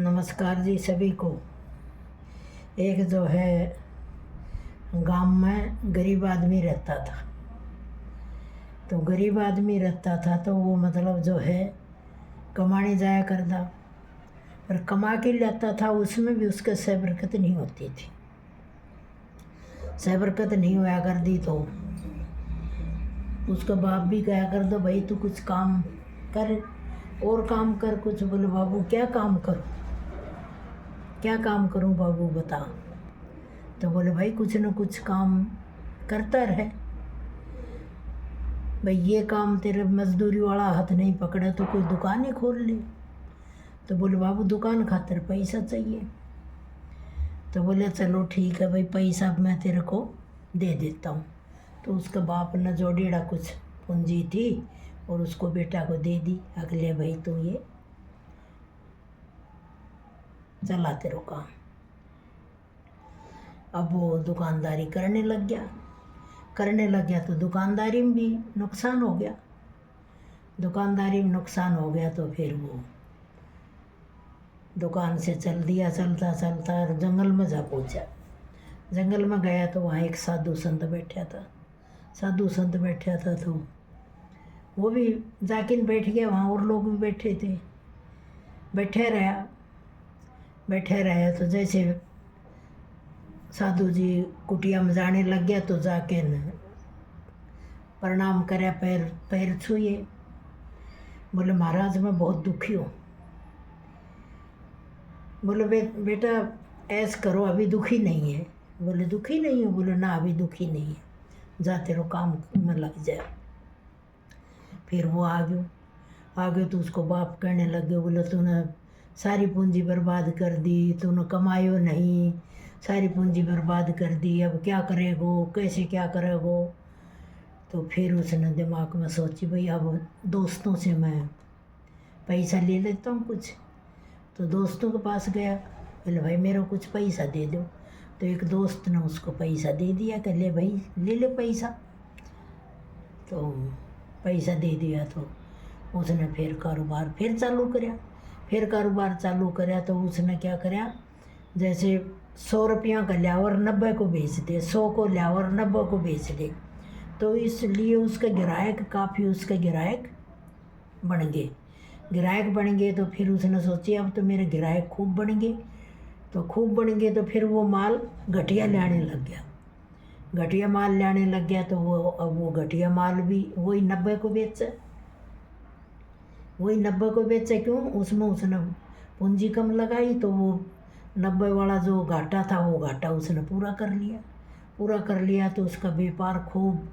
नमस्कार जी सभी को। एक जो है गांव में गरीब आदमी रहता था। तो गरीब आदमी रहता था तो वो मतलब जो है कमाने जाया करता, पर कमा के लाता था, उसमें भी उसके सह बरकत नहीं होती थी। सह बरकत नहीं होया करती तो उसका बाप भी कहा कर दो, भाई तू कुछ काम कर और काम कर कुछ। बोले बाबू क्या काम करूं, क्या काम करूं बाबू बता। तो बोले भाई कुछ न कुछ काम करता रहे, भाई ये काम तेरे मजदूरी वाला हाथ नहीं पकड़ा तो कोई दुकान ही खोल ले। तो बोले बाबू दुकान खातिर पैसा चाहिए। तो बोले चलो ठीक है भाई, पैसा मैं तेरे को दे देता हूँ। तो उसका बाप ने जोड़ेड़ा कुछ पूंजी थी और उसको बेटा को दे दी, अगले भाई तू ये चला तेरे काम। अब वो दुकानदारी करने लग गया तो दुकानदारी में भी नुकसान हो गया। दुकानदारी में नुकसान हो गया तो फिर वो दुकान से चल दिया, चलता चलता जंगल में जा पहुँचा। जंगल में गया तो वहाँ एक साधु संत बैठा था। साधु संत बैठा था तो वो भी जाके बैठ गया, वहाँ और लोग भी बैठे थे। बैठे रहा तो जैसे साधु जी कुटिया में जाने लग गया तो जाके न प्रणाम करे, पैर छुए। बोले महाराज मैं बहुत दुखी हूँ। बोले बेटा ऐस करो, अभी दुखी नहीं है। बोले दुखी नहीं हो? बोले ना अभी दुखी नहीं है, जा तेरे काम में लग जाए। फिर वो आगे तो उसको बाप कहने लगे, बोले तूने सारी पूंजी बर्बाद कर दी, तूने कमायो नहीं, सारी पूंजी बर्बाद कर दी, अब क्या करेगो, कैसे क्या करेगो। तो फिर उसने दिमाग में सोची भाई अब दोस्तों से मैं पैसा ले लेता हूँ कुछ। तो दोस्तों के पास गया, बोले भाई मेरे को कुछ पैसा दे दो। तो एक दोस्त ने उसको पैसा दे दिया कि ले भाई ले ले पैसा। तो पैसा दे दिया तो उसने फिर कारोबार चालू कराया। तो उसने क्या कराया, जैसे 100 रुपया का ल्यावर 90 को बेच दे, 100 को ल्यावर 90 को बेच दे। तो इसलिए उसके ग्राहक काफ़ी ग्राहक बन गए। तो फिर उसने सोची अब तो मेरे ग्राहक खूब बन गए। तो फिर वो माल घटिया लाने लग गया। तो वो घटिया माल भी वही 90 को बेचे। क्यों? उसमें उसने पूंजी कम लगाई तो वो 90 वाला जो घाटा था वो घाटा उसने पूरा कर लिया। तो उसका व्यापार खूब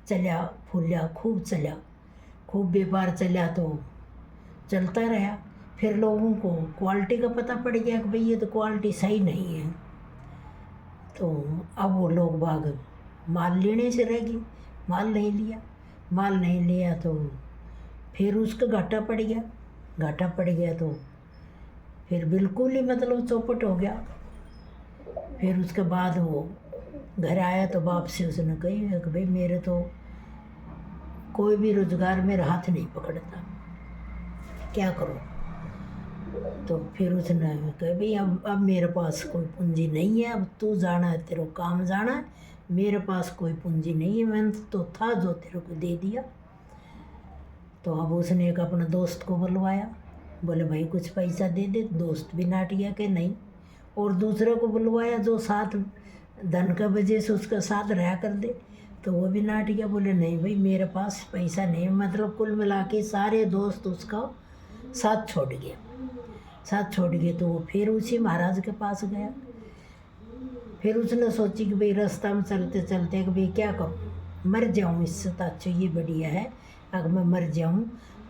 चला फूला, खूब व्यापार चला तो चलता रहा। फिर लोगों को क्वालिटी का पता पड़ गया कि भाई ये तो क्वालिटी सही नहीं है। तो अब वो लोग बाग माल लेने से रह गए, माल नहीं लिया तो फिर उसका घाटा पड़ गया। तो फिर बिल्कुल ही मतलब चौपट हो गया। फिर उसके बाद वो घर आया तो बाप से उसने कही कि भाई मेरे तो कोई भी रोजगार मेरा हाथ नहीं पकड़ता, क्या करूं। तो फिर उसने कहा भाई अब मेरे पास कोई पूंजी नहीं है, अब तू जाना है, तेरे काम जाना है, मेरे पास कोई पूंजी नहीं है, मैंने तो था जो तेरे को दे दिया। तो अब उसने एक अपने दोस्त को बुलवाया, बोले भाई कुछ पैसा दे दे। दोस्त भी नाट गया कि नहीं। और दूसरे को बुलवाया जो साथ धन का वजह से उसका साथ रहा कर दे, तो वो भी नाट गया, बोले नहीं भाई मेरे पास पैसा नहीं। मतलब कुल मिला के सारे दोस्त उसका साथ छोड़ गए। तो वो फिर उसी महाराज के पास गया। फिर उसने सोची कि भाई रास्ता में चलते चलते कि भाई क्या करूँ, मर जाऊँ, इससे तो अच्छा ये बढ़िया है अगर मैं मर जाऊँ,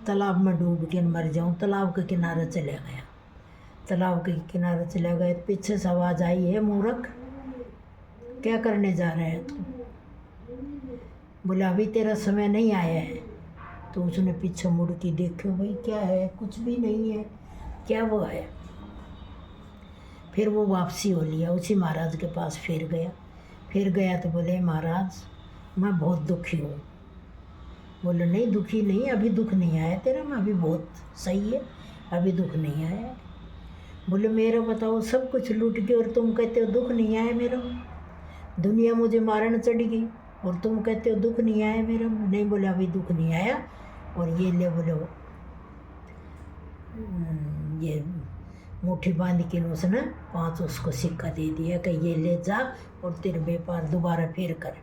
तालाब में डूब के मर जाऊँ। तालाब के किनारे चला गया। पीछे से आवाज़ आई, है मूर्ख क्या करने जा रहा है तू। बोला अभी तेरा समय नहीं आया है। तो उसने पीछे मुड़ के देखो, भाई क्या है, कुछ भी नहीं है, क्या वो है। फिर वो वापसी हो लिया, उसी महाराज के पास फिर गया तो बोले महाराज मैं बहुत दुखी हूँ। बोले नहीं दुखी नहीं, अभी दुख नहीं आया तेरा में, अभी बहुत सही है, अभी दुख नहीं आया। बोले मेरा बताओ सब कुछ लूट गया और तुम कहते हो दुख नहीं आया मेरा, दुनिया मुझे मारने चढ़ गई और तुम कहते हो दुख नहीं आया मेरा। नहीं, बोले अभी दुख नहीं आया। और ये ले बोले ये मुट्ठी बांध के उसने 5 उसको सिक्का दे दिया कि ये ले जा और तेरे व्यापार दोबारा फिर कर।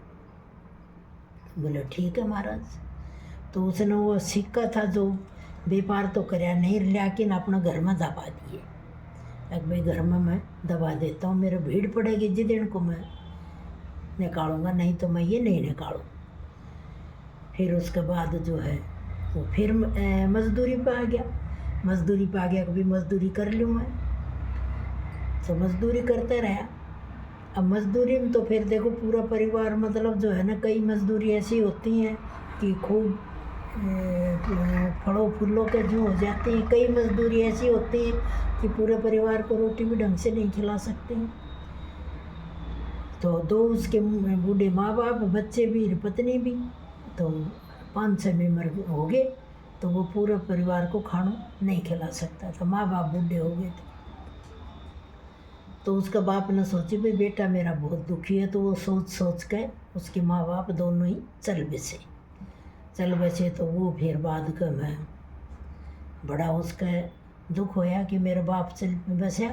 बोले ठीक है महाराज। तो उसने वो सिक्का था जो व्यापार तो कराया नहीं, लेकिन अपना घर में दबा दिए। अब भाई घर में मैं दबा देता हूँ, मेरा भीड़ पड़ेगी जिस दिन को मैं निकालूंगा, नहीं तो मैं ये नहीं निकालूँ। फिर उसके बाद जो है वो फिर मजदूरी पे आ गया। मजदूरी पे आ गया, कभी मजदूरी कर लूँ मैं, तो मजदूरी करते रहा। अब मजदूरी में तो फिर देखो पूरा परिवार, मतलब जो है ना, कई मजदूरी ऐसी होती हैं कि खूब फलों फूलों के जो हो जाते हैं, कई मजदूरी ऐसी होती हैं कि पूरे परिवार को रोटी भी ढंग से नहीं खिला सकते हैं। तो 2 उसके बूढ़े माँ बाप, बच्चे भी, पत्नी भी, तो 5-6 मेंबर हो गए। तो वो पूरे परिवार को खाना नहीं खिला सकता था, माँ बाप बूढ़े हो गए थे। तो उसका बाप ने सोची भाई बेटा मेरा बहुत दुखी है, तो वो सोच सोच के उसके माँ बाप दोनों ही चल बसे। तो वो फिर बाद का मैं बड़ा उसका दुख होया कि मेरे बाप चल बसा।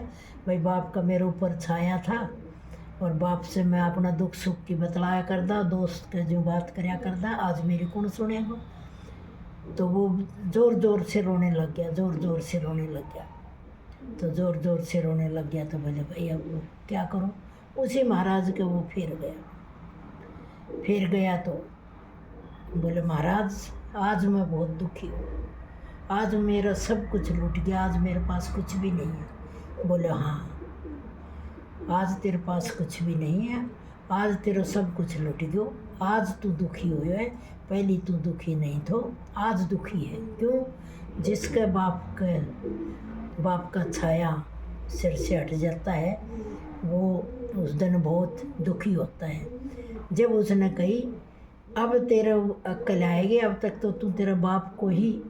भाई बाप का मेरे ऊपर छाया था और बाप से मैं अपना दुख सुख की बतलाया करता, दोस्त के जो बात करया करता, आज मेरी कौन सुनेगा। तो वो ज़ोर ज़ोर से रोने लग गया। तो ज़ोर ज़ोर से रोने लग गया। तो बोले भाई अब क्या करूं। उसी महाराज के वो फिर गया। तो बोले महाराज आज मैं बहुत दुखी हूँ, आज मेरा सब कुछ लूट गया, आज मेरे पास कुछ भी नहीं है। बोले हाँ, आज तेरे पास कुछ भी नहीं है, आज तेरा सब कुछ लूट गयो, आज तू दुखी हुआ है, पहले तू दुखी नहीं तो आज दुखी है। क्यों? जिसके बाप का छाया सिर से हट जाता है वो उस दिन बहुत दुखी होता है। जब उसने कही अब तेरा अक्ल आएगी, अब तक तो तू तेरे बाप को ही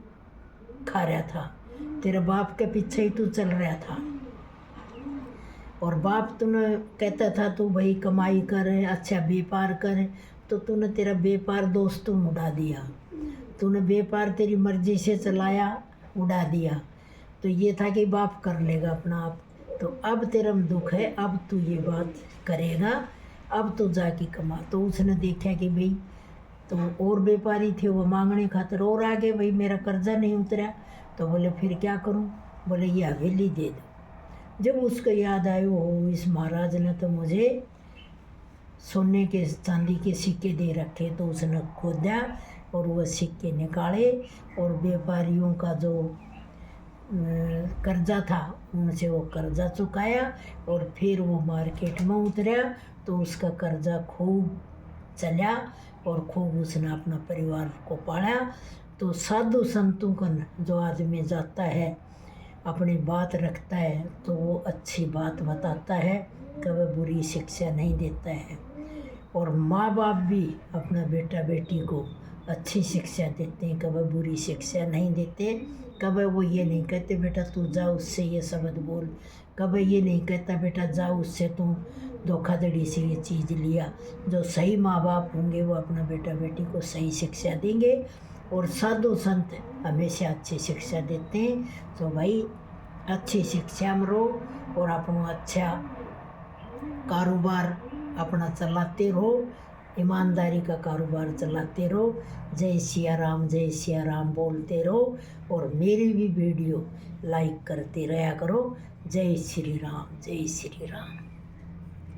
खा रहा था, तेरे बाप के पीछे ही तू चल रहा था, और बाप तूने कहता था तू भाई कमाई कर, अच्छा व्यापार कर, तो तूने तेरा व्यापार दोस्तों में उड़ा दिया, तूने व्यापार तेरी मर्जी से चलाया, उड़ा दिया। तो ये था कि बाप कर लेगा अपना आप। तो अब तेरा दुख है, अब तू ये बात करेगा, अब तो जाके कमा। तो उसने देखा कि भाई तो और व्यापारी थे वो मांगने खातर और आगे, भाई मेरा कर्जा नहीं उतरा। तो बोले फिर क्या करूं। बोले ये हवेली दे दो। जब उसको याद आया हो इस महाराज ने तो मुझे सोने के चांदी के सिक्के दे रखे, तो उसने खोदा और वह सिक्के निकाले और व्यापारियों का जो कर्जा था उनसे वो कर्जा चुकाया और फिर वो मार्केट में उतरा। तो उसका कर्जा खूब चला और खूब उसने अपना परिवार को पाला। तो साधु संतों का जो आदमी जाता है, अपनी बात रखता है, तो वो अच्छी बात बताता है, कभी बुरी शिक्षा नहीं देता है। और माँ बाप भी अपना बेटा बेटी को अच्छी शिक्षा देते हैं, कभी बुरी शिक्षा नहीं देते। कभी वो ये नहीं कहते बेटा तू जा उससे ये शब्द बोल, कभी ये नहीं कहता बेटा जा उससे तू धोखाधड़ी से ये चीज़ लिया। जो सही माँ बाप होंगे वो अपना बेटा बेटी को सही शिक्षा देंगे, और साधु संत हमेशा अच्छी शिक्षा देते हैं। तो भाई अच्छी शिक्षा में रहो और अपना अच्छा कारोबार अपना चलाते रहो, ईमानदारी का कारोबार चलाते रहो। जय सिया राम बोलते रहो, और मेरी भी वीडियो लाइक करते रहा करो। जय श्री राम।